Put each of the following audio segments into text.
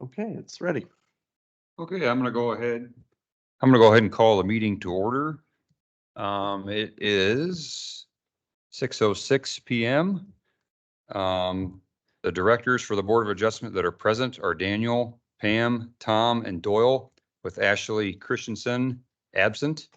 Okay, it's ready. Okay, I'm gonna go ahead and call the meeting to order. It is 6:06 PM. The directors for the Board of Adjustment that are present are Daniel, Pam, Tom, and Doyle, with Ashley Christensen absent.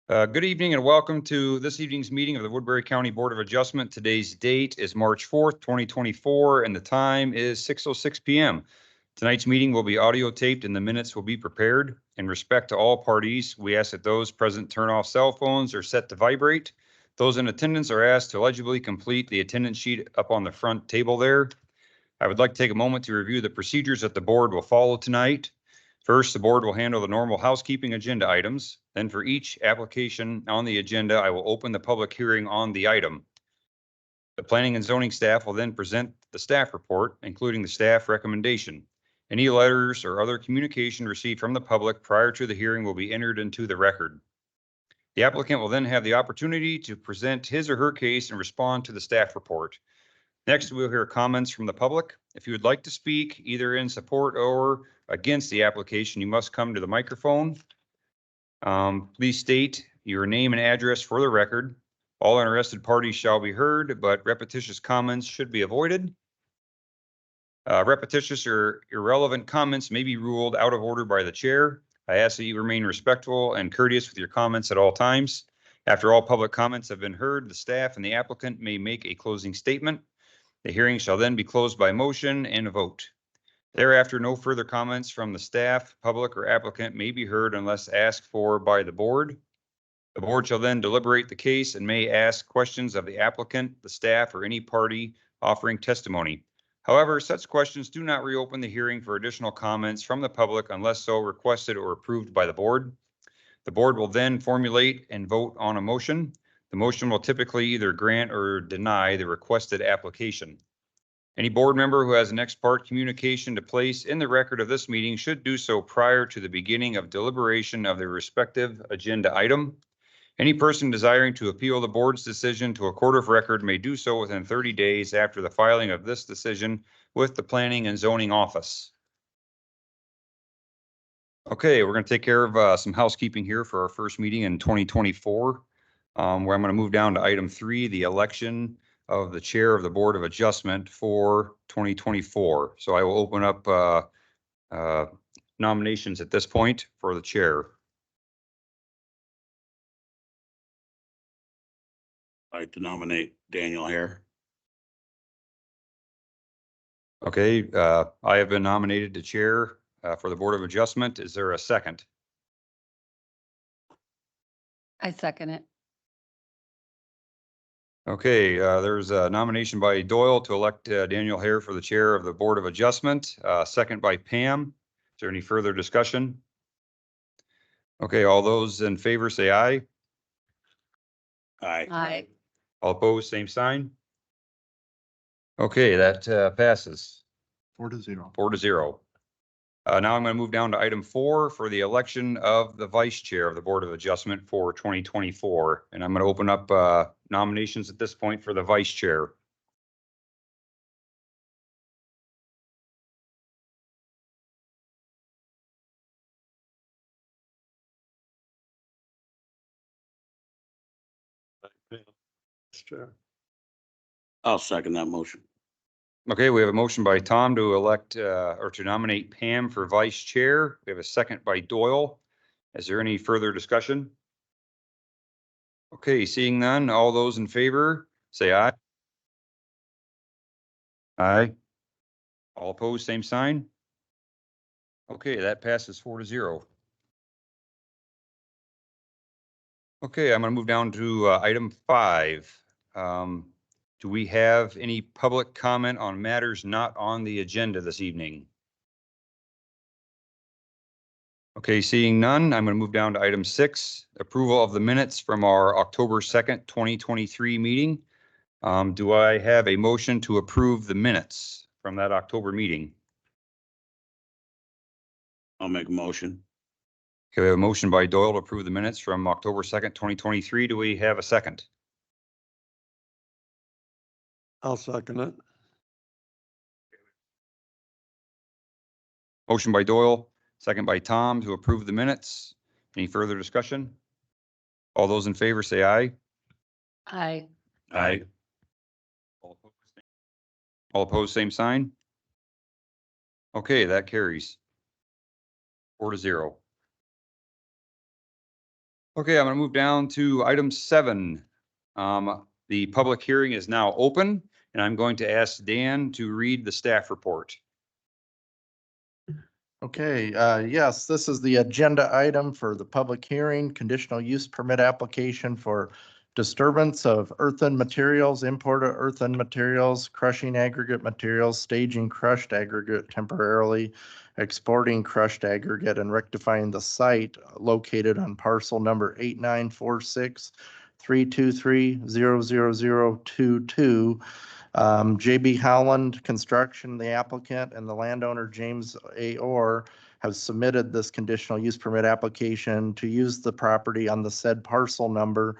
Good evening and welcome to this evening's meeting of the Woodbury County Board of Adjustment. Today's date is March 4th, 2024, and the time is 6:06 PM. Tonight's meeting will be audio taped and the minutes will be prepared. In respect to all parties, we ask that those present turn off cell phones or set to vibrate. Those in attendance are asked to legibly complete the attendance sheet up on the front table there. I would like to take a moment to review the procedures that the board will follow tonight. First, the board will handle the normal housekeeping agenda items. Then for each application on the agenda, I will open the public hearing on the item. The planning and zoning staff will then present the staff report, including the staff recommendation. Any letters or other communication received from the public prior to the hearing will be entered into the record. The applicant will then have the opportunity to present his or her case and respond to the staff report. Next, we'll hear comments from the public. If you would like to speak either in support or against the application, you must come to the microphone. Please state your name and address for the record. All interested parties shall be heard, but repetitious comments should be avoided. Repetitious or irrelevant comments may be ruled out of order by the chair. I ask that you remain respectful and courteous with your comments at all times. After all public comments have been heard, the staff and the applicant may make a closing statement. The hearing shall then be closed by motion and a vote. Thereafter, no further comments from the staff, public, or applicant may be heard unless asked for by the board. The board shall then deliberate the case and may ask questions of the applicant, the staff, or any party offering testimony. However, such questions do not reopen the hearing for additional comments from the public unless so requested or approved by the board. The board will then formulate and vote on a motion. The motion will typically either grant or deny the requested application. Any board member who has an ex parte communication to place in the record of this meeting should do so prior to the beginning of deliberation of their respective agenda item. Any person desiring to appeal the board's decision to a court of record may do so within 30 days after the filing of this decision with the Planning and Zoning Office. Okay, we're going to take care of some housekeeping here for our first meeting in 2024, where I'm going to move down to item 3, the election of the chair of the Board of Adjustment for 2024. So I will open up nominations at this point for the chair. I'd like to nominate Daniel Hare. Okay, I have been nominated to chair for the Board of Adjustment. Is there a second? I second it. Okay, there's a nomination by Doyle to elect Daniel Hare for the chair of the Board of Adjustment, second by Pam. Is there any further discussion? Okay, all those in favor say aye. Aye. Aye. All opposed, same sign. Okay, that passes 4-0. 4-0. Now I'm going to move down to item 4 for the election of the vice chair of the Board of Adjustment for 2024. And I'm going to open up nominations at this point for the vice chair. Sure. I'll second that motion. Okay, we have a motion by Tom to elect or to nominate Pam for vice chair. We have a second by Doyle. Is there any further discussion? Okay, seeing none, all those in favor say aye. Aye. All opposed, same sign. Okay, that passes 4-0. Okay, I'm going to move down to item 5. Do we have any public comment on matters not on the agenda this evening? Okay, seeing none, I'm going to move down to item 6, approval of the minutes from our October 2nd, 2023 meeting. Do I have a motion to approve the minutes from that October meeting? I'll make a motion. Okay, we have a motion by Doyle to approve the minutes from October 2nd, 2023. Do we have a second? I'll second it. Motion by Doyle, second by Tom to approve the minutes. Any further discussion? All those in favor say aye. Aye. Aye. All opposed, same sign. Okay, that carries 4-0. Okay, I'm gonna move down to item 7. The public hearing is now open, and I'm going to ask Dan to read the staff report. Okay, yes, this is the agenda item for the public hearing, conditional use permit application for disturbance of earthen materials, import of earthen materials, crushing aggregate materials, staging crushed aggregate temporarily, exporting crushed aggregate and rectifying the site located on parcel number 8946-323-00022. JB Howland Construction, the applicant, and the landowner James A. Orr have submitted this conditional use permit application to use the property on the said parcel number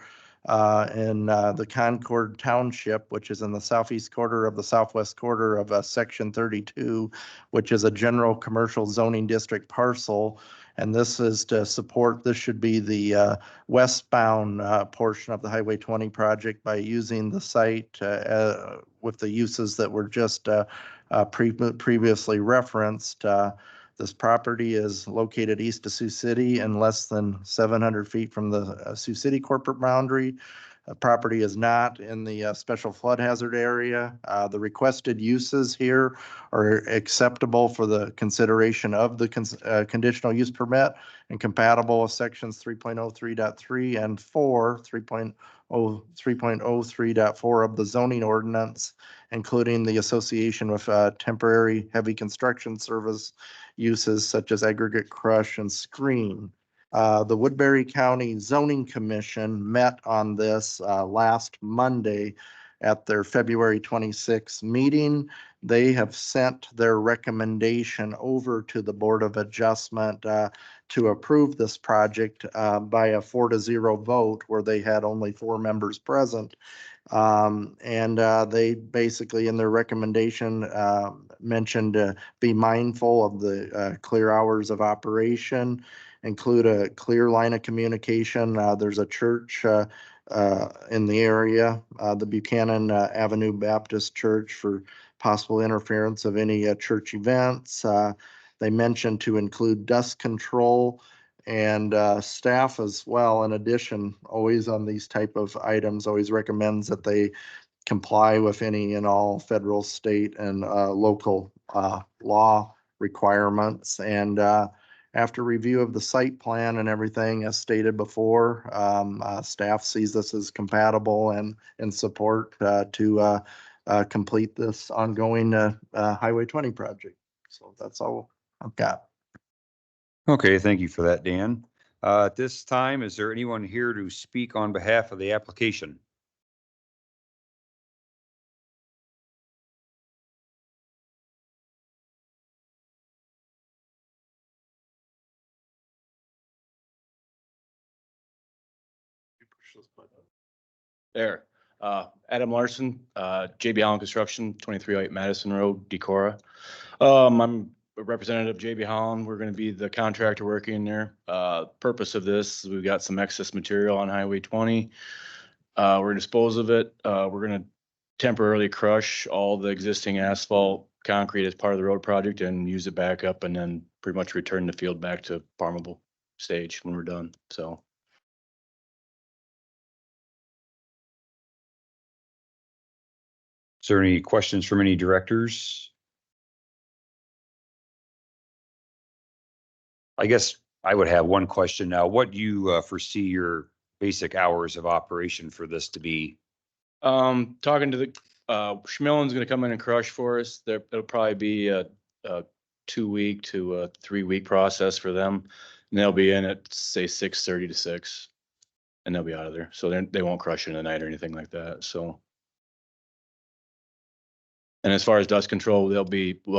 in the Concord Township, which is in the southeast quarter of the southwest quarter of Section 32, which is a general commercial zoning district parcel. And this is to support, this should be the westbound portion of the Highway 20 project by using the site with the uses that were just previously referenced. This property is located east of Sioux City and less than 700 feet from the Sioux City corporate boundary. Property is not in the special flood hazard area. The requested uses here are acceptable for the consideration of the conditional use permit and compatible with sections 3.03.3 and 3.03.4 of the zoning ordinance, including the association with temporary heavy construction service uses such as aggregate crush and screen. The Woodbury County Zoning Commission met on this last Monday at their February 26th meeting. They have sent their recommendation over to the Board of Adjustment to approve this project by a 4-0 vote, where they had only 4 members present. They basically in their recommendation mentioned be mindful of the clear hours of operation, include a clear line of communication. There's a church in the area, the Buchanan Avenue Baptist Church, for possible interference of any church events. They mentioned to include dust control, and staff as well, in addition, always on these type of items, always recommends that they comply with any and all federal, state, and local law requirements. And after review of the site plan and everything, as stated before, staff sees this as compatible and in support to complete this ongoing Highway 20 project. So that's all I've got. Okay, thank you for that, Dan. At this time, is there anyone here to speak on behalf of the application? There, Adam Larson, JB Allen Construction, 2308 Madison Road, Decorah. I'm a representative of JB Holland. We're gonna be the contractor working there. Purpose of this, we've got some excess material on Highway 20. We're gonna dispose of it. We're gonna temporarily crush all the existing asphalt concrete as part of the road project and use it back up, and then pretty much return the field back to farmable stage when we're done, so. Is there any questions from any directors? I guess I would have one question now. What do you foresee your basic hours of operation for this to be? Talking to the, Schmillin's gonna come in and crush for us. It'll probably be a 2-week to a 3-week process for them. And they'll be in at, say, 6:30 to 6, and they'll be out of there. So they won't crush in the night or anything like that, so. And as far as dust control, they'll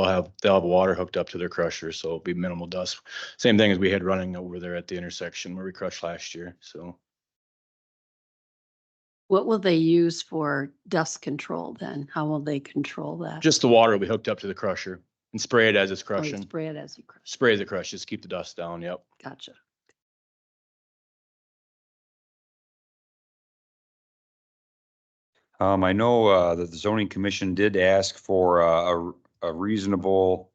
have water hooked up to their crusher, so it'll be minimal dust. Same thing as we had running over there at the intersection where we crushed last year, so. What will they use for dust control then? How will they control that? Just the water will be hooked up to the crusher. And spray it as it's Oh, you crushing. spray it as you crush. Spray as it crushes, keep the dust down, yep. Gotcha. I know that the zoning commission did ask for a reasonable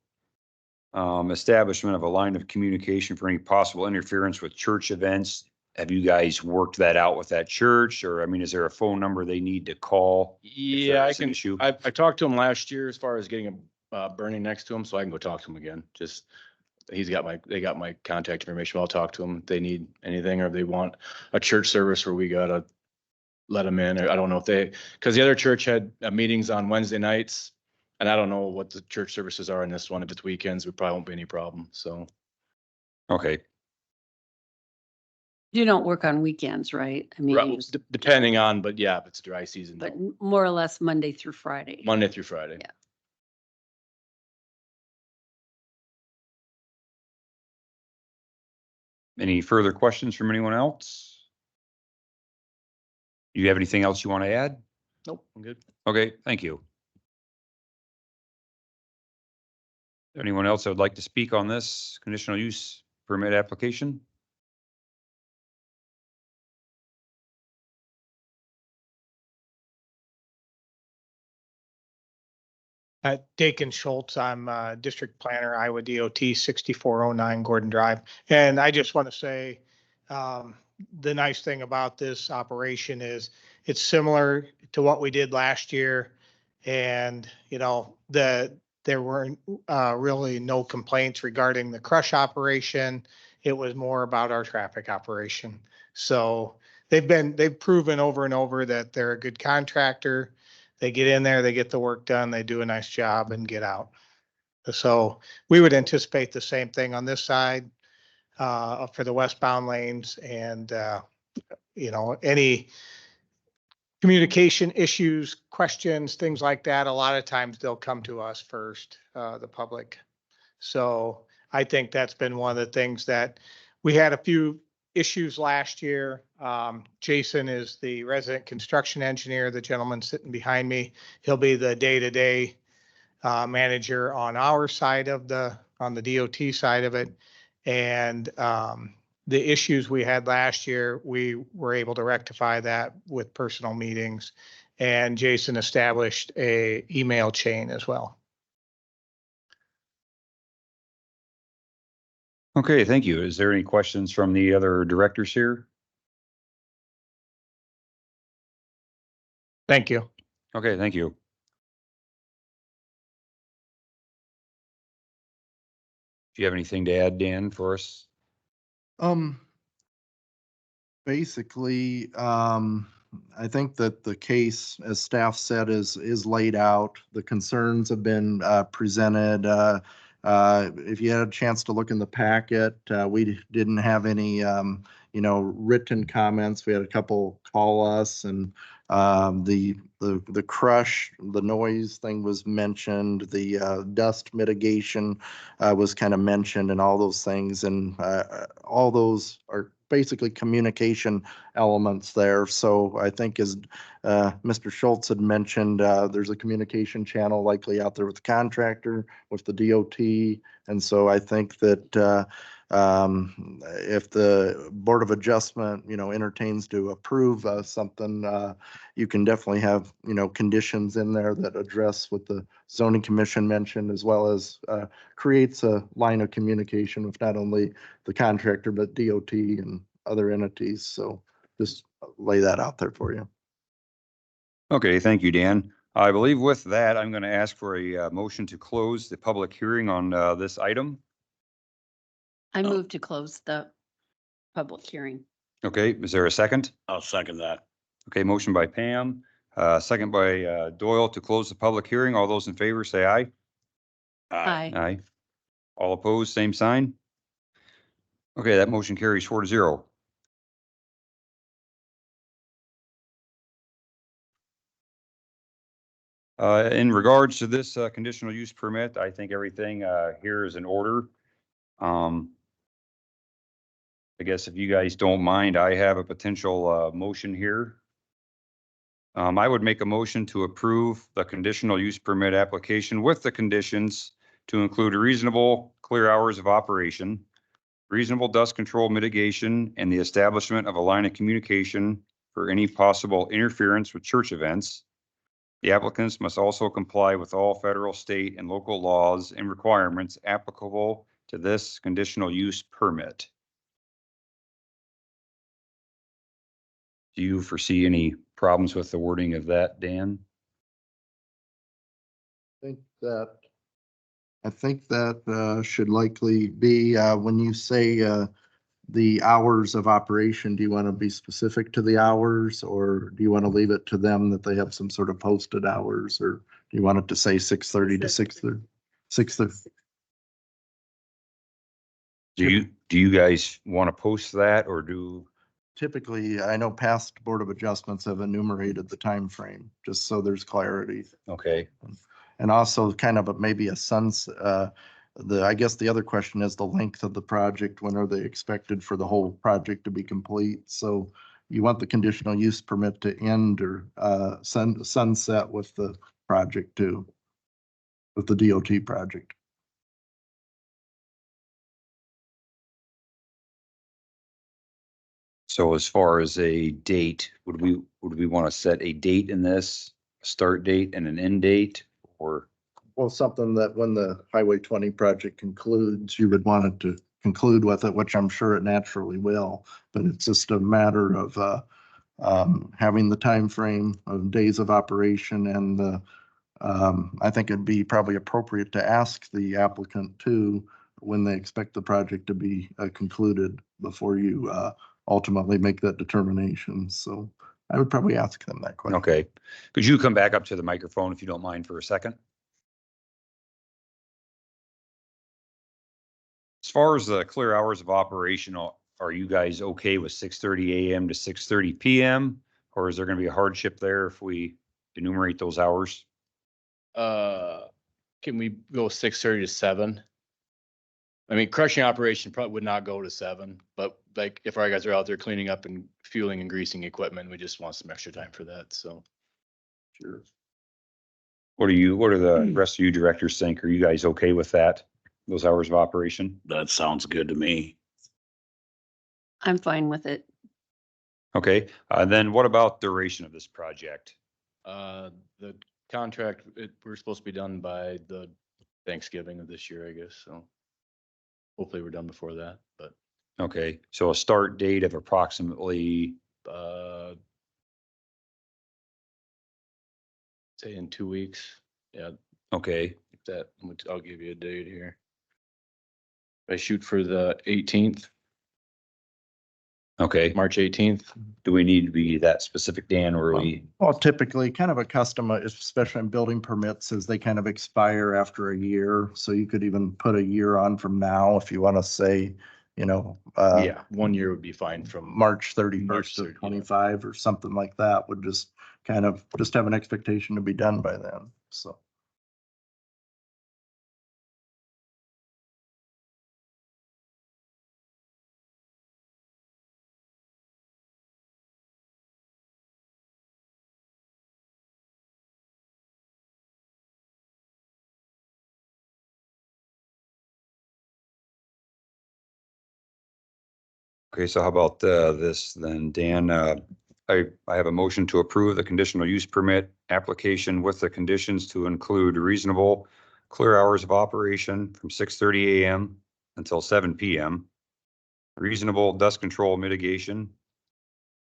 establishment of a line of communication for any possible interference with church events. Have you guys worked that out with that church? Or, I mean, is there a phone number they need to call? Yeah, I is an can, issue. I talked to him last year as far as getting a burning next to him, so I can go talk to him again. Just, they got my contact information. I'll talk to them if they need anything or if they want a church service where we gotta let them in. I don't know if they, because the other church had meetings on Wednesday nights. And I don't know what the church services are in this one. If it's weekends, we probably won't be any problem, so. Okay, You don't work on weekends, right? I mean, you just- Depending on, but yeah, if it's dry season, but no. more or less Monday through Friday. Monday through Friday. Yeah. any further questions from anyone else? Do you have anything else you want to add? Nope, I'm good. Okay, thank you. Anyone else that would like to speak on this conditional use permit application? Dakin Schultz, I'm District Planner, Iowa DOT 6409 Gordon Drive. And I just want to say, the nice thing about this operation is it's similar to what we did last year. And, you know, there weren't really no complaints regarding the crush operation. It was more about our traffic operation. So they've proven over and over that they're a good contractor. They get in there, they get the work done, they do a nice job and get out. So we would anticipate the same thing on this side for the westbound lanes and, you know, any communication issues, questions, things like that. A lot of times they'll come to us first, the public. So I think that's been one of the things that we had a few issues last year. Jason is the resident construction engineer, the gentleman sitting behind me. He'll be the day-to-day manager on our side of on the DOT side of it. And the issues we had last year, we were able to rectify that with personal meetings. And Jason established a email chain as well. Okay, thank you. Is there any questions from the other directors here? Thank you. Okay, thank you. Do you have anything to add, Dan, for us? Basically, I think that the case, as staff said, is laid out. The concerns have been presented. If you had a chance to look in the packet, we didn't have any, you know, written comments. We had a couple call us, and the crush, the noise thing was mentioned. The dust mitigation was kind of mentioned, and all those things, and all those are basically communication elements there. So I think, as Mr. Schultz had mentioned, there's a communication channel likely out there with the contractor, with the DOT. And so I think that if the Board of Adjustment, you know, entertains to approve something, you can definitely have, you know, conditions in there that address what the zoning commission mentioned, as well as creates a line of communication with not only the contractor, but DOT and other entities. So just lay that out there for you. Okay, thank you, Dan. I believe with that, I'm going to ask for a motion to close the public hearing on this item. I move to close the public hearing. Okay, is there a second? I'll second that. Okay, motion by Pam, second by Doyle to close the public hearing. All those in favor say aye. Aye. Aye. All opposed, same sign. Okay, that motion carries 4-0. In regards to this conditional use permit, I think everything here is in order. I guess if you guys don't mind, I have a potential motion here. I would make a motion to approve the conditional use permit application with the conditions to include reasonable clear hours of operation, reasonable dust control mitigation, and the establishment of a line of communication for any possible interference with church events. The applicants must also comply with all federal, state, and local laws and requirements applicable to this conditional use permit. Do you foresee any problems with the wording of that, Dan? I think that should likely be, when you say the hours of operation, do you want to be specific to the hours, or do you want to leave it to them that they have some sort of posted hours, or do you want it to say 6:30 to 6:30? 6:30. Do you guys want to post that or do? Typically, I know past Board of Adjustments have enumerated the time frame, just so there's clarity. Okay, And also kind of maybe a I guess the other question is the length of the project. When are they expected for the whole project to be complete? So you want the conditional use permit to end or sunset with the project too, with the DOT project. so as far as a date, would we want to set a date in this, a start date and an end date, or? Well, something that when the Highway 20 project concludes, you would want it to conclude with it, which I'm sure it naturally will. But it's just a matter of having the time frame of days of operation, and I think it'd be probably appropriate to ask the applicant too when they expect the project to be concluded before you ultimately make that determination. So I would probably ask them that question. Okay, could you come back up to the microphone if you don't mind for a second? As far as the clear hours of operation, are you guys okay with 6:30 a.m. to 6:30 p.m.? Or is there going to be a hardship there if we enumerate those hours? Can we go 6:30 to 7? I mean, crushing operation probably would not go to 7, but like if our guys are out there cleaning up and fueling and greasing equipment, we just want some extra time for that, so. Sure. What do the rest of you directors think? Are you guys okay with that? Those hours of operation? That sounds good to me. I'm fine with it. Okay, then what about duration of this project? The contract, we're supposed to be done by the Thanksgiving of this year, I guess, so. Hopefully we're done before that, but, Okay, so a start date of approximately, say in 2 weeks. Yeah, okay, if that, I'll give you a date here. I shoot for the 18th, okay. March 18th. Do we need to be that specific, Dan, or are we? Well, typically kind of a custom, especially in building permits, is they kind of expire after a year. So you could even put a year on from now if you want to say, Yeah, 1 year would be fine from March 31st March of 30, yeah. 25 or something like that would just kind of just have an expectation to be done by then. So. Okay, so how about this then, Dan? I have a motion to approve the conditional use permit application with the conditions to include reasonable clear hours of operation from 6:30 a.m. until 7 p.m., reasonable dust control mitigation,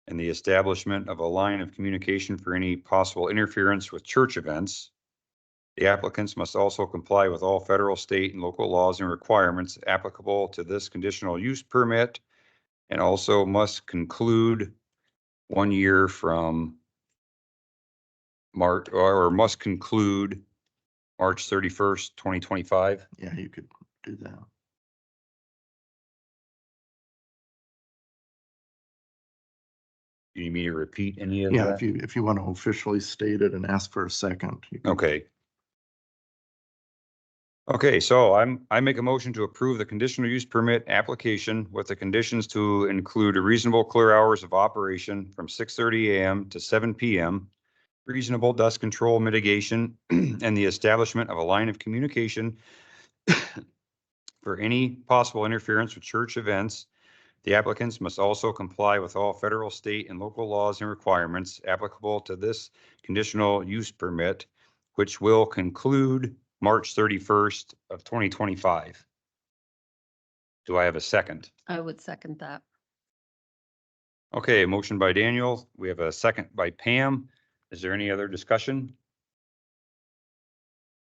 and the establishment of a line of communication for any possible interference with church events. The applicants must also comply with all federal, state, and local laws and requirements applicable to this conditional use permit, and also must conclude 1 year from March, or must conclude March 31st, 2025. Yeah, you could do that. Do you need me to repeat any of Yeah, that? if you want to officially state it and ask for a second. you can- Okay. Okay, so I make a motion to approve the conditional use permit application with the conditions to include a reasonable clear hours of operation from 6:30 a.m. to 7 p.m., reasonable dust control mitigation, and the establishment of a line of communication For any possible interference with church events, the applicants must also comply with all federal, state, and local laws and requirements applicable to this conditional use permit, which will conclude March 31st of 2025. Do I have a second? I would second that. Okay, a motion by Daniel. We have a second by Pam. Is there any other discussion?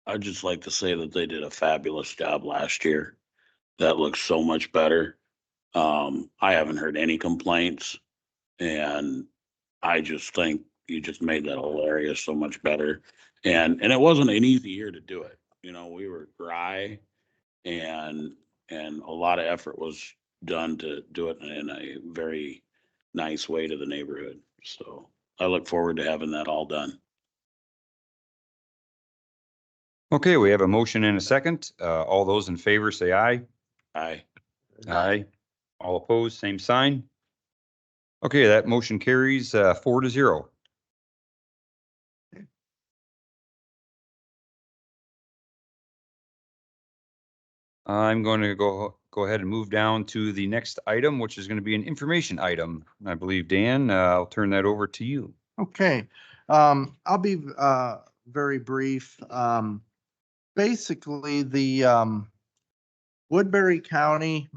I'd just like to say that they did a fabulous job last year. That looks so much better. I haven't heard any complaints. And I just think you just made that whole area so much better. And it wasn't an easy year to do it. You know, we were dry and a lot of effort was done to do it in a very nice way to the neighborhood. So I look forward to having that all done. Okay, we have a motion and a second. All those in favor say aye. Aye. Aye. All opposed, same sign. Okay, that motion carries 4-0. I'm going to go ahead and move down to the next item, which is going to be an information item. I believe, Dan, I'll turn that over to you. Okay, I'll be very brief. Basically, the Woodbury County,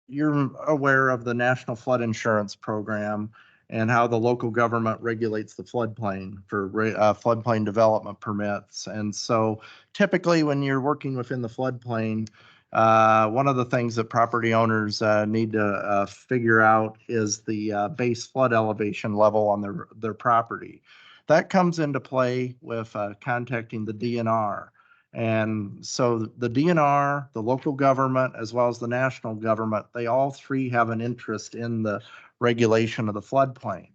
you're aware of the National Flood Insurance Program and how the local government regulates the floodplain for floodplain development permits. And so typically when you're working within the floodplain, one of the things that property owners need to figure out is the base flood elevation level on their property. That comes into play with contacting the DNR. And so the DNR, the local government, as well as the national government, they all three have an interest in the regulation of the floodplain.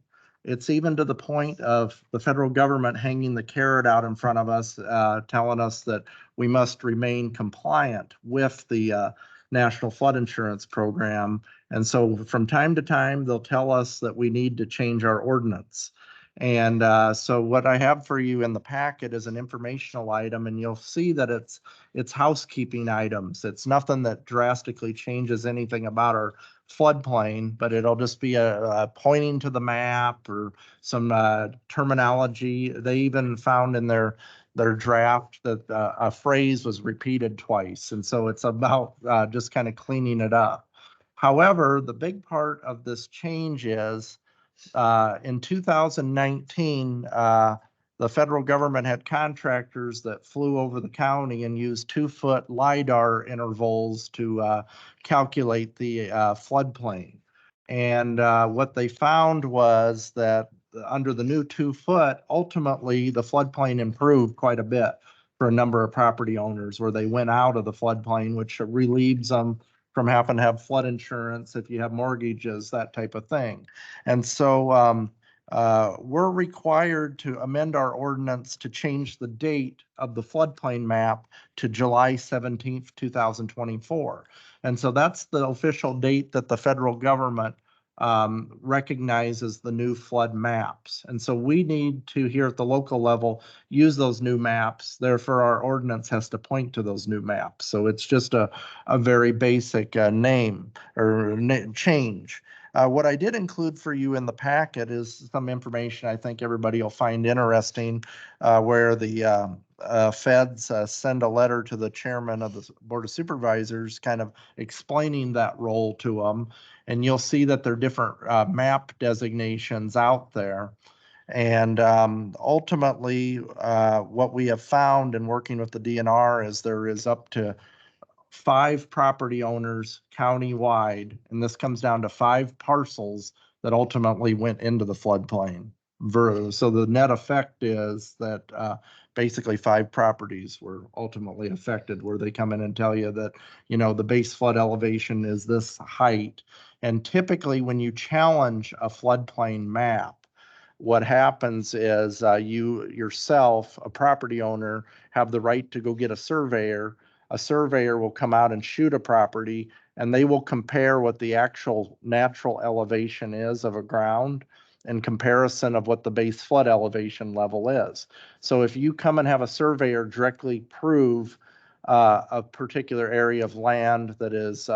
It's even to the point of the federal government hanging the carrot out in front of us, telling us that we must remain compliant with the National Flood Insurance Program. And so from time to time, they'll tell us that we need to change our ordinance. And so what I have for you in the packet is an informational item, and you'll see that it's housekeeping items. It's nothing that drastically changes anything about our floodplain, but it'll just be a pointing to the map or some terminology. They even found in their draft that a phrase was repeated twice. And so it's about just kind of cleaning it up. However, the big part of this change is in 2019, the federal government had contractors that flew over the county and used 2-foot LIDAR intervals to calculate the floodplain. And what they found was that under the new 2-foot, ultimately the floodplain improved quite a bit for a number of property owners where they went out of the floodplain, which relieves them from having to have flood insurance if you have mortgages, that type of thing. And so we're required to amend our ordinance to change the date of the floodplain map to July 17th, 2024. And so that's the official date that the federal government recognizes the new flood maps. And so we need to, here at the local level, use those new maps. Therefore, our ordinance has to point to those new maps. So it's just a very basic name or change. What I did include for you in the packet is some information I think everybody will find interesting, where the feds send a letter to the chairman of the Board of Supervisors kind of explaining that role to them. And you'll see that there are different map designations out there. And ultimately, what we have found in working with the DNR is there is up to 5 property owners countywide, and this comes down to 5 parcels that ultimately went into the floodplain. So the net effect is that basically 5 properties were ultimately affected, where they come in and tell you that, you know, the base flood elevation is this height. And typically when you challenge a floodplain map, what happens is you yourself, a property owner, have the right to go get a surveyor. A surveyor will come out and shoot a property, and they will compare what the actual natural elevation is of a ground in comparison of what the base flood elevation level is. So if you come and have a surveyor directly prove a particular area of land that is,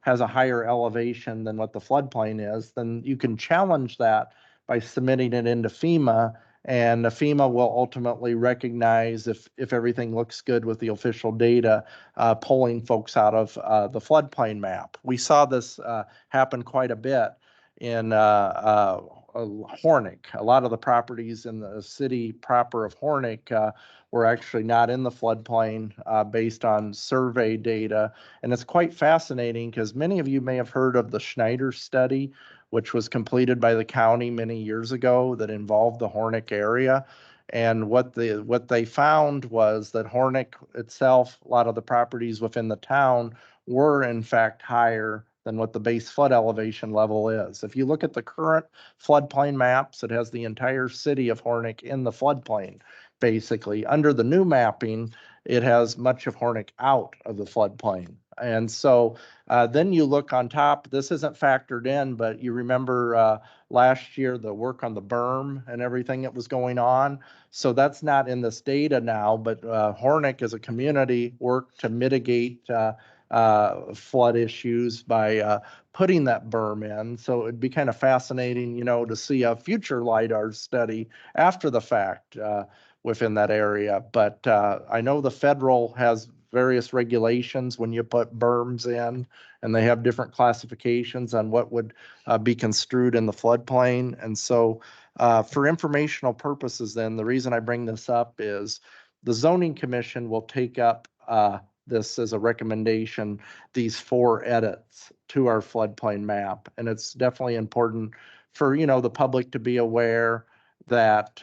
has a higher elevation than what the floodplain is, then you can challenge that by submitting it into FEMA. And the FEMA will ultimately recognize if everything looks good with the official data, pulling folks out of the floodplain map. We saw this happen quite a bit in Hornick. A lot of the properties in the city proper of Hornick were actually not in the floodplain based on survey data. And it's quite fascinating because many of you may have heard of the Schneider study, which was completed by the county many years ago that involved the Hornick area. And what they found was that Hornick itself, a lot of the properties within the town were in fact higher than what the base flood elevation level is. If you look at the current floodplain maps, it has the entire city of Hornick in the floodplain. Basically, under the new mapping, it has much of Hornick out of the floodplain. And so then you look on top, this isn't factored in, but you remember last year, the work on the berm and everything that was going on. So that's not in this data now, but Hornick as a community worked to mitigate flood issues by putting that berm in. So it'd be kind of fascinating, to see a future LiDAR study after the fact within that area. But I know the federal has various regulations when you put berms in, and they have different classifications on what would be construed in the floodplain. And so for informational purposes, then the reason I bring this up is the zoning commission will take up this as a recommendation, these 4 edits to our floodplain map. And it's definitely important for, the public to be aware that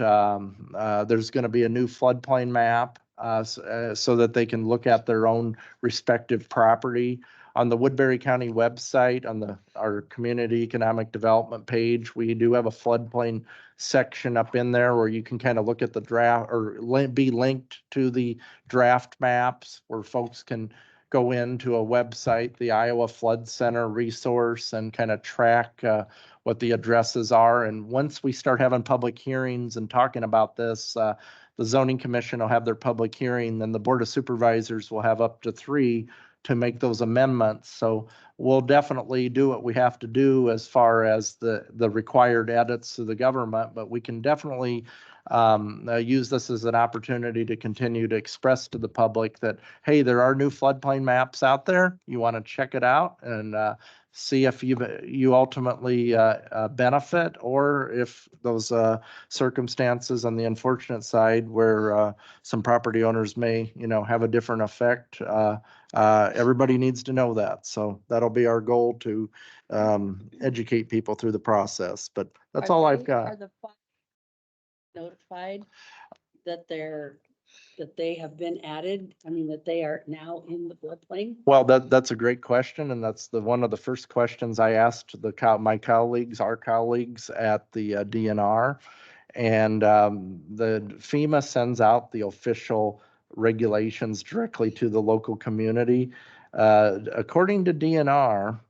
there's going to be a new floodplain map so that they can look at their own respective property. On the Woodbury County website, on our community economic development page, we do have a floodplain section up in there where you can kind of look at the draft or be linked to the draft maps where folks can go into a website, the Iowa Flood Center resource, and kind of track what the addresses are. And once we start having public hearings and talking about this, the zoning commission will have their public hearing, then the board of supervisors will have up to 3 to make those amendments. So we'll definitely do what we have to do as far as the required edits to the government, but we can definitely use this as an opportunity to continue to express to the public that, hey, there are new floodplain maps out there. You want to check it out and see if you ultimately benefit, or if those circumstances on the unfortunate side where some property owners may, have a different effect. Everybody needs to know that. So that'll be our goal to educate people through the process. But that's all I've got. Are the funds notified that they have been added? I mean, that they are now in the floodplain? Well, that's a great question, and that's one of the first questions I asked our colleagues at the DNR. And the FEMA sends out the official regulations directly to the local community. According to DNR,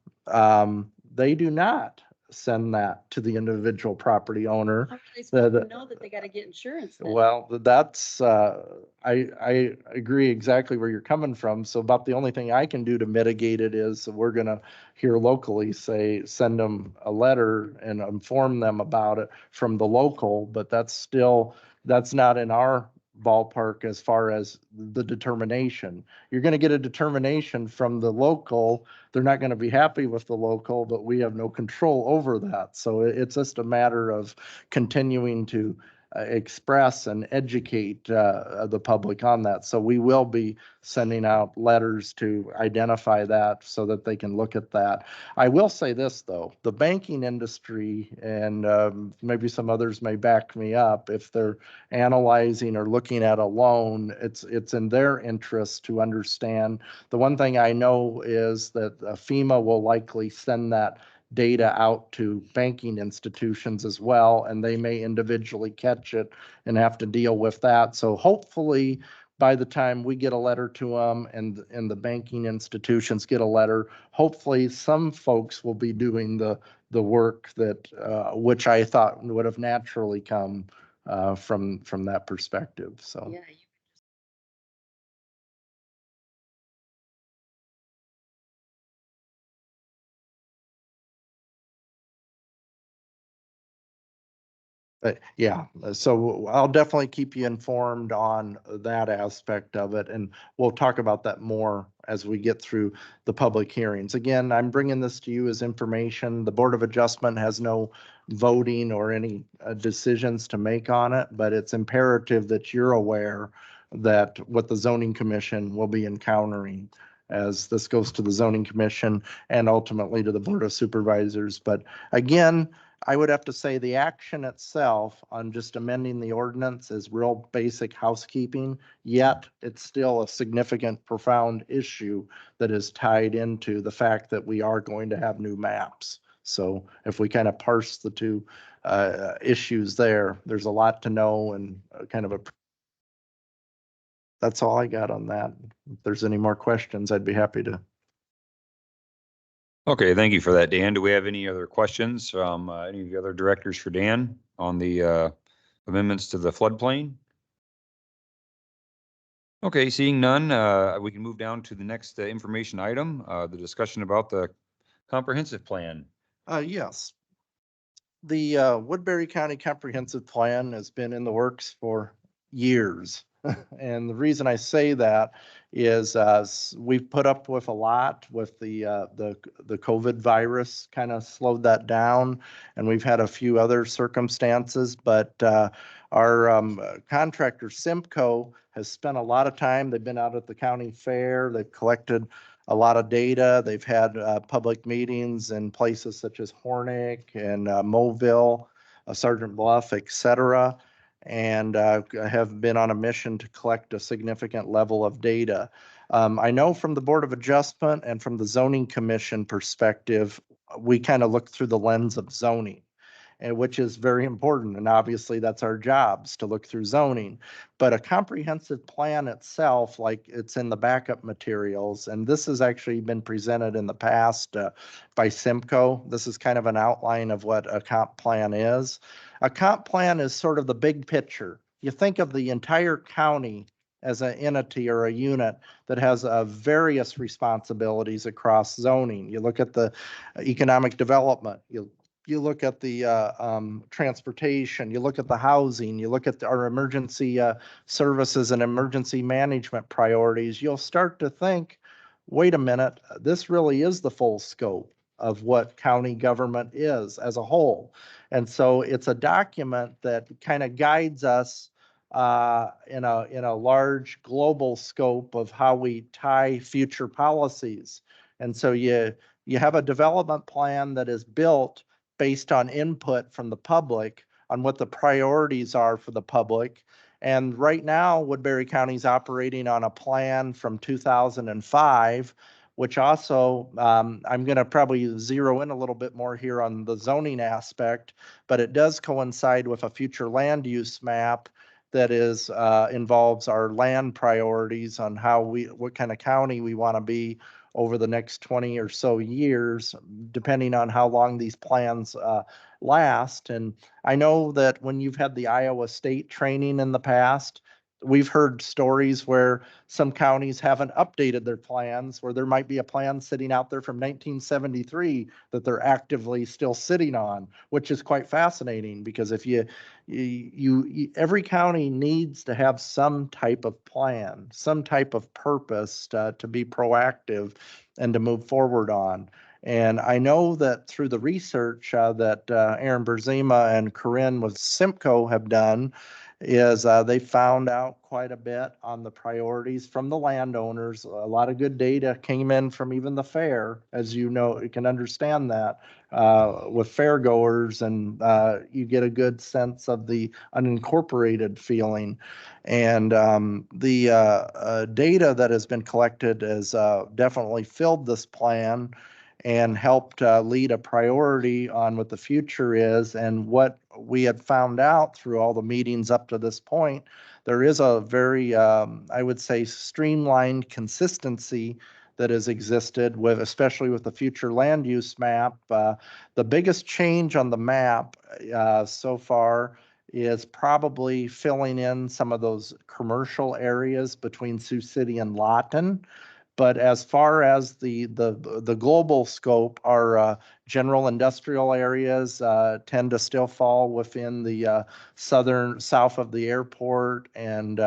they do not send that to the individual property owner. How are they supposed to know that they got to get insurance then? Well, that's, I agree exactly where you're coming from. So about the only thing I can do to mitigate it is we're going to here locally send them a letter and inform them about it from the local, but that's not in our ballpark as far as the determination. You're going to get a determination from the local. They're not going to be happy with the local, but we have no control over that. So it's just a matter of continuing to express and educate the public on that. So we will be sending out letters to identify that so that they can look at that. I will say this, though, the banking industry, and maybe some others may back me up, if they're analyzing or looking at a loan, it's in their interest to understand. The one thing I know is that FEMA will likely send that data out to banking institutions as well, and they may individually catch it and have to deal with that. So hopefully by the time we get a letter to them and the banking institutions get a letter, hopefully some folks will be doing the work that which I thought would have naturally come from that perspective. So Yeah, But yeah, so I'll definitely keep you informed on that aspect of it, and we'll talk about that more as we get through the public hearings. Again, I'm bringing this to you as information. The Board of Adjustment has no voting or any decisions to make on it, but it's imperative that you're aware that what the zoning commission will be encountering as this goes to the zoning commission and ultimately to the Board of Supervisors. But again, I would have to say the action itself on just amending the ordinance is real basic housekeeping, yet it's still a significant, profound issue that is tied into the fact that we are going to have new maps. So if we kind of parse the two issues there, there's a lot to know and kind of a. That's all I got on that. If there's any more questions, I'd be happy to. Okay, thank you for that, Dan. Do we have any other questions from any of the other directors for Dan on the amendments to the floodplain? Okay, seeing none, we can move down to the next information item, the discussion about the comprehensive plan. Yes. The Woodbury County Comprehensive Plan has been in the works for years. And the reason I say that is we've put up with a lot with the COVID virus kind of slowed that down, and we've had a few other circumstances. But our contractor Simcoe has spent a lot of time. They've been out at the county fair. They've collected a lot of data. They've had public meetings in places such as Hornick and Mobile, Sergeant Bluff, et cetera, and have been on a mission to collect a significant level of data. I know from the Board of Adjustment and from the Zoning Commission perspective, we kind of look through the lens of zoning, and which is very important. And obviously that's our jobs to look through zoning. But a comprehensive plan itself, like it's in the backup materials, and this has actually been presented in the past by Simcoe. This is kind of an outline of what a comp plan is. A comp plan is sort of the big picture. You think of the entire county as an entity or a unit that has various responsibilities across zoning. You look at the economic development, you look at the transportation, you look at the housing, you look at our emergency services and emergency management priorities, you'll start to think, wait a minute, this really is the full scope of what county government is as a whole. And so it's a document that kind of guides us in a large global scope of how we tie future policies. And so you have a development plan that is built based on input from the public on what the priorities are for the public. And right now, Woodbury County is operating on a plan from 2005, which also, I'm going to probably zero in a little bit more here on the zoning aspect, but it does coincide with a future land use map that is involves our land priorities on what kind of county we want to be over the next 20 or so years, depending on how long these plans last. And I know that when you've had the Iowa State training in the past, we've heard stories where some counties haven't updated their plans, where there might be a plan sitting out there from 1973 that they're actively still sitting on, which is quite fascinating because if every county needs to have some type of plan, some type of purpose to be proactive and to move forward on. And I know that through the research that Aaron Berzima and Corinne with Simcoe have done, is they found out quite a bit on the priorities from the landowners. A lot of good data came in from even the fair, as you know, you can understand that with fairgoers, and you get a good sense of the unincorporated feeling. And the data that has been collected has definitely filled this plan and helped lead a priority on what the future is. And what we had found out through all the meetings up to this point, there is a very, I would say, streamlined consistency that has existed with, especially with the future land use map. The biggest change on the map so far is probably filling in some of those commercial areas between Sioux City and Lawton. But as far as the global scope, our general industrial areas tend to still fall within the south of the airport and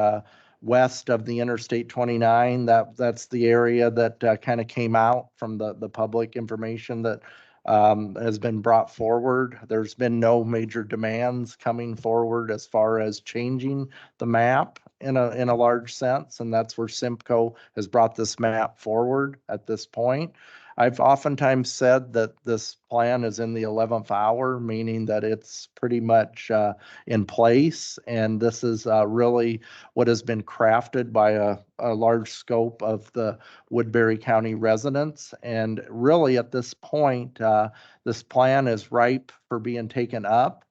west of the Interstate 29. That's the area that kind of came out from the public information that has been brought forward. There's been no major demands coming forward as far as changing the map in a large sense, and that's where Simcoe has brought this map forward at this point. I've oftentimes said that this plan is in the 11th hour, meaning that it's pretty much in place, and this is really what has been crafted by a large scope of the Woodbury County residents. And really at this point, this plan is ripe for being taken up,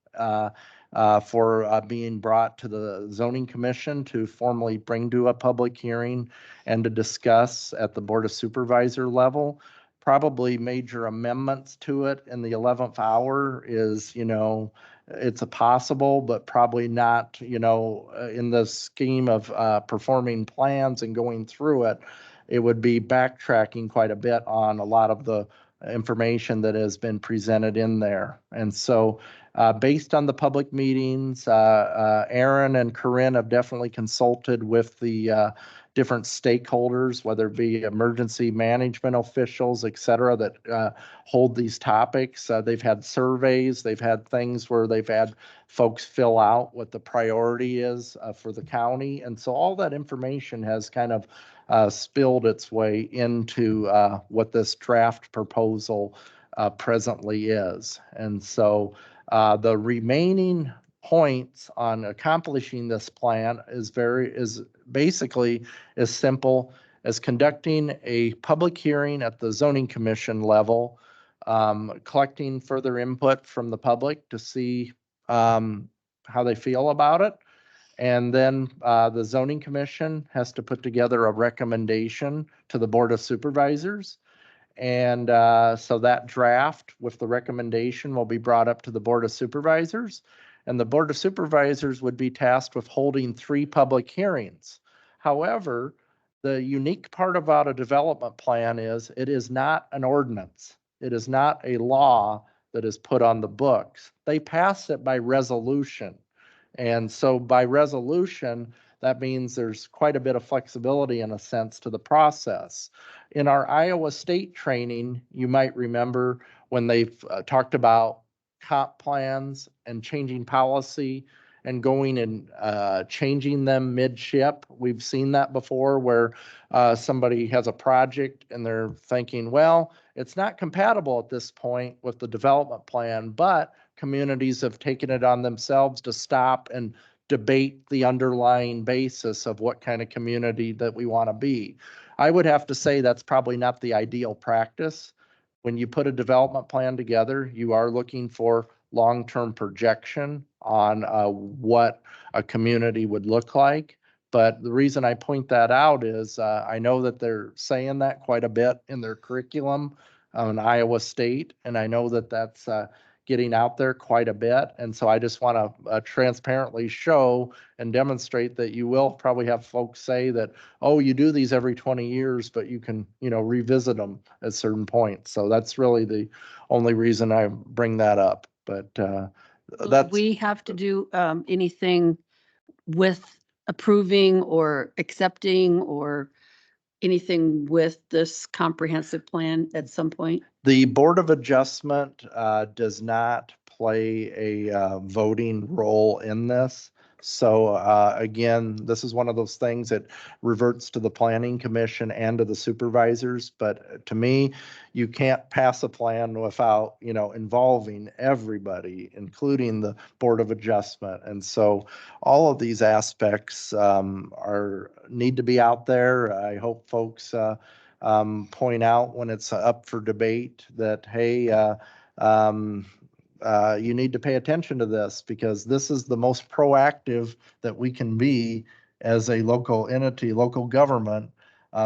for being brought to the zoning commission to formally bring to a public hearing and to discuss at the Board of Supervisor level. Probably major amendments to it in the 11th hour is, it's a possible, but probably not, in the scheme of performing plans and going through it, it would be backtracking quite a bit on a lot of the information that has been presented in there. And so based on the public meetings, Aaron and Corinne have definitely consulted with the different stakeholders, whether it be emergency management officials, et cetera, that hold these topics. They've had surveys, they've had things where they've had folks fill out what the priority is for the county. And so all that information has kind of spilled its way into what this draft proposal presently is. And so the remaining points on accomplishing this plan is basically as simple as conducting a public hearing at the zoning commission level, collecting further input from the public to see how they feel about it. And then the zoning commission has to put together a recommendation to the Board of Supervisors. And so that draft with the recommendation will be brought up to the Board of Supervisors. And the Board of Supervisors would be tasked with holding 3 public hearings. However, the unique part about a development plan is it is not an ordinance. It is not a law that is put on the books. They pass it by resolution. And so by resolution, that means there's quite a bit of flexibility in a sense to the process. In our Iowa State training, you might remember when they've talked about comp plans and changing policy and going and changing them midship. We've seen that before where somebody has a project and they're thinking, well, it's not compatible at this point with the development plan, but communities have taken it on themselves to stop and debate the underlying basis of what kind of community that we want to be. I would have to say that's probably not the ideal practice. When you put a development plan together, you are looking for long-term projection on what a community would look like. But the reason I point that out is I know that they're saying that quite a bit in their curriculum in Iowa State, and I know that that's getting out there quite a bit. And so I just want to transparently show and demonstrate that you will probably have folks say that, oh, you do these every 20 years, but you can, revisit them at certain points. So that's really the only reason I bring that up. But that's. We have to do anything with approving or accepting or anything with this comprehensive plan at some point? The Board of Adjustment does not play a voting role in this. So again, this is one of those things that reverts to the Planning Commission and to the supervisors. But to me, you can't pass a plan without, involving everybody, including the Board of Adjustment. And so all of these aspects need to be out there. I hope folks point out when it's up for debate that, hey, you need to pay attention to this because this is the most proactive that we can be as a local entity, local government.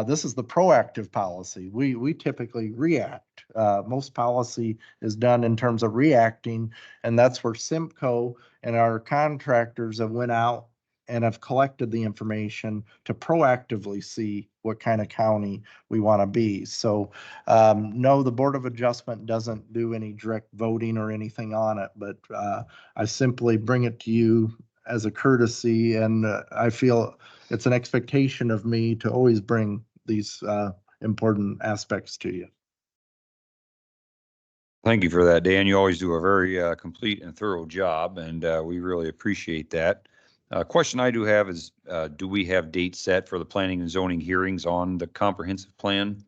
This is the proactive policy. We typically react. Most policy is done in terms of reacting, and that's where Simcoe and our contractors have went out and have collected the information to proactively see what kind of county we want to be. So no, the Board of Adjustment doesn't do any direct voting or anything on it, but I simply bring it to you as a courtesy, and I feel it's an expectation of me to always bring these important aspects to you. Thank you for that, Dan. You always do a very complete and thorough job, and we really appreciate that. Question I do have is, do we have dates set for the planning and zoning hearings on the comprehensive plan?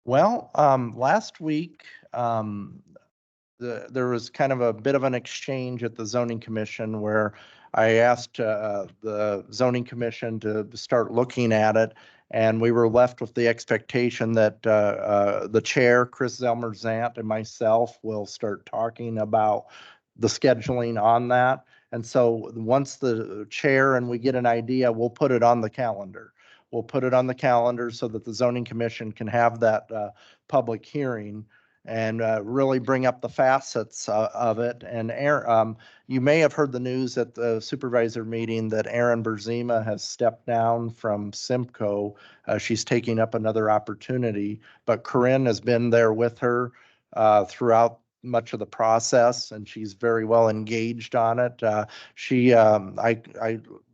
Well, last week, there was kind of a bit of an exchange at the zoning commission where I asked the zoning commission to start looking at it. And we were left with the expectation that the chair, Chris Zelmer-Zant, and myself will start talking about the scheduling on that. And so once the chair and we get an idea, we'll put it on the calendar. We'll put it on the calendar so that the zoning commission can have that public hearing and really bring up the facets of it. And Aaron, you may have heard the news at the supervisor meeting that Aaron Berzima has stepped down from Simcoe. She's taking up another opportunity, but Corinne has been there with her throughout much of the process, and she's very well engaged on it. I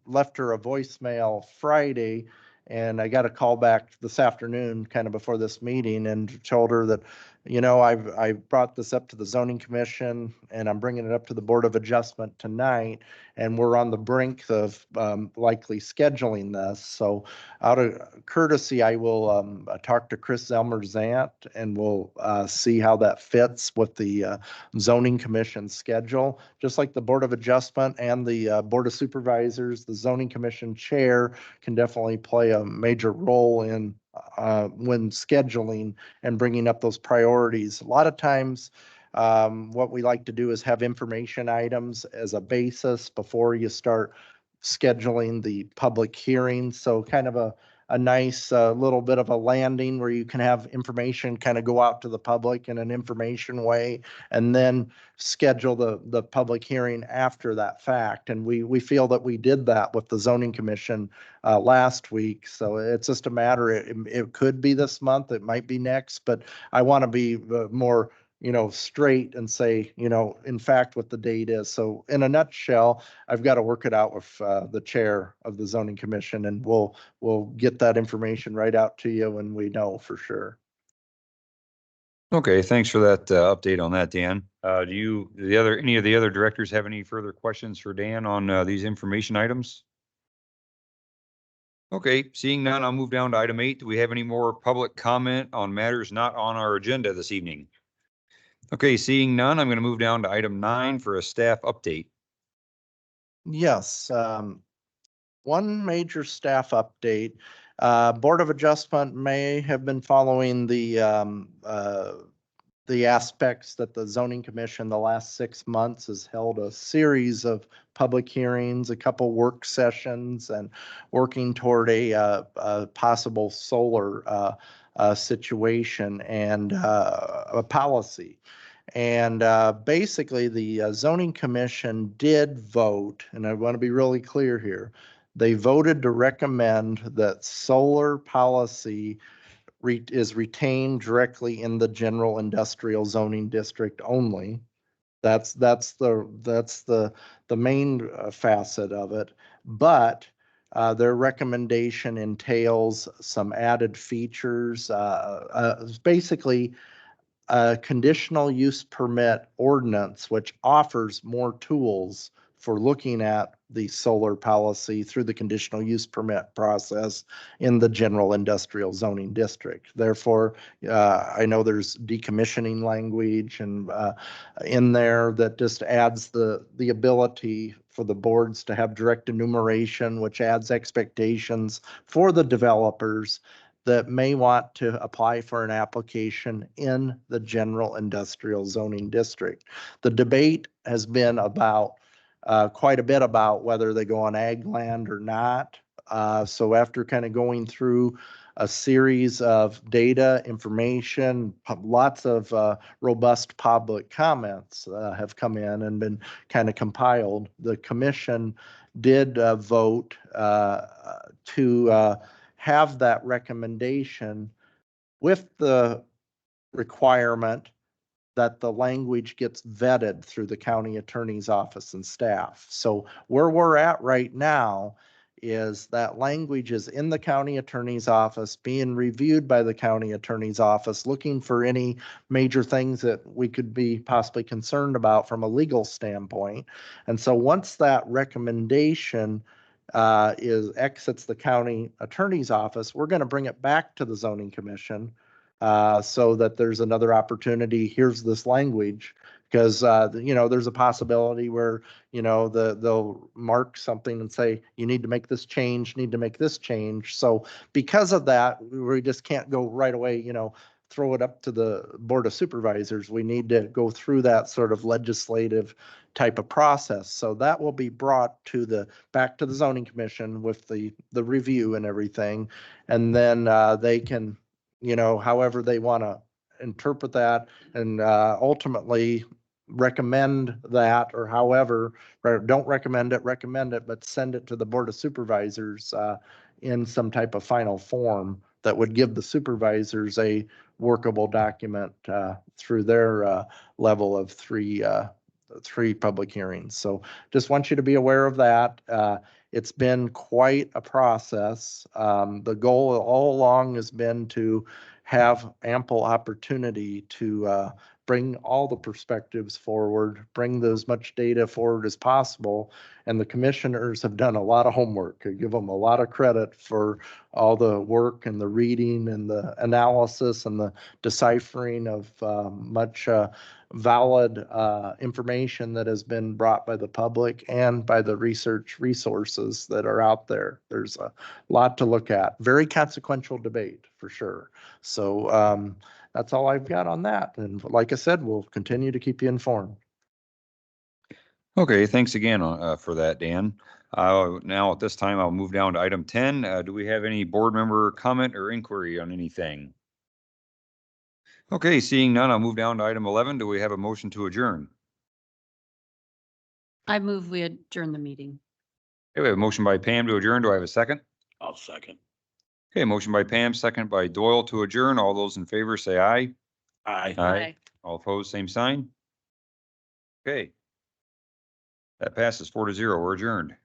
left her a voicemail Friday, and I got a call back this afternoon, kind of before this meeting, and told her that, you know, I brought this up to the zoning commission and I'm bringing it up to the Board of Adjustment tonight, and we're on the brink of likely scheduling this. So out of courtesy, I will talk to Chris Zelmer-Zant and we'll see how that fits with the zoning commission schedule. Just like the Board of Adjustment and the Board of Supervisors, the zoning commission chair can definitely play a major role in when scheduling and bringing up those priorities. A lot of times, what we like to do is have information items as a basis before you start scheduling the public hearing. So kind of a nice little bit of a landing where you can have information kind of go out to the public in an information way, and then schedule the public hearing after that fact. And we feel that we did that with the zoning commission last week. So it's just a matter, it could be this month, it might be next, but I want to be more, you know, straight and say, you know, in fact, what the date is. So in a nutshell, I've got to work it out with the chair of the zoning commission, and we'll get that information right out to you when we know for sure. Okay, thanks for that update on that, Dan. Do any of the other directors have any further questions for Dan on these information items? Okay, seeing none, I'll move down to item 8. Do we have any more public comment on matters not on our agenda this evening? Okay, seeing none, I'm going to move down to item 9 for a staff update. Yes, one major staff update. Board of Adjustment may have been following the aspects that the zoning commission the last 6 months has held a series of public hearings, a couple work sessions, and working toward a possible solar situation and a policy. And basically, the zoning commission did vote, and I want to be really clear here. They voted to recommend that solar policy is retained directly in the general industrial zoning district only. That's the main facet of it. But their recommendation entails some added features. Basically, a conditional use permit ordinance, which offers more tools for looking at the solar policy through the conditional use permit process in the general industrial zoning district. Therefore, I know there's decommissioning language and in there that just adds the ability for the boards to have direct enumeration, which adds expectations for the developers that may want to apply for an application in the general industrial zoning district. The debate has been about quite a bit about whether they go on ag land or not. So after kind of going through a series of data, information, lots of robust public comments have come in and been kind of compiled, the commission did vote to have that recommendation with the requirement that the language gets vetted through the county attorney's office and staff. So where we're at right now is that language is in the county attorney's office, being reviewed by the county attorney's office, looking for any major things that we could be possibly concerned about from a legal standpoint. And so once that recommendation exits the county attorney's office, we're going to bring it back to the zoning commission so that there's another opportunity. Here's this language, because there's a possibility where they'll mark something and say you need to make this change, need to make this change. So because of that, we just can't go right away, throw it up to the Board of Supervisors. We need to go through that sort of legislative type of process. So that will be brought back to the zoning commission with the review and everything, and then they can however they want to interpret that and ultimately recommend that, or however, don't recommend it, but send it to the Board of Supervisors in some type of final form that would give the supervisors a workable document through their level of three public hearings. So just want you to be aware of that. It's been quite a process. The goal all along has been to have ample opportunity to bring all the perspectives forward, bring as much data forward as possible. And the commissioners have done a lot of homework. I give them a lot of credit for all the work and the reading and the analysis and the deciphering of much valid information that has been brought by the public and by the research resources that are out there. There's a lot to look at. Very consequential debate for sure. So that's all I've got on that. And like I said, we'll continue to keep you informed. Okay, thanks again for that, Dan. Now at this time, I'll move down to item 10. Do we have any board member comment or inquiry on anything? Okay, seeing none, I'll move down to item 11. Do we have a motion to adjourn? I move we adjourn the meeting. Okay, we have a motion by Pam to adjourn. Do I have a second? I'll second. Okay, motion by Pam, second by Doyle to adjourn. All those in favor say aye. Aye. All opposed, same sign. Okay. That passes 4-0. We're adjourned.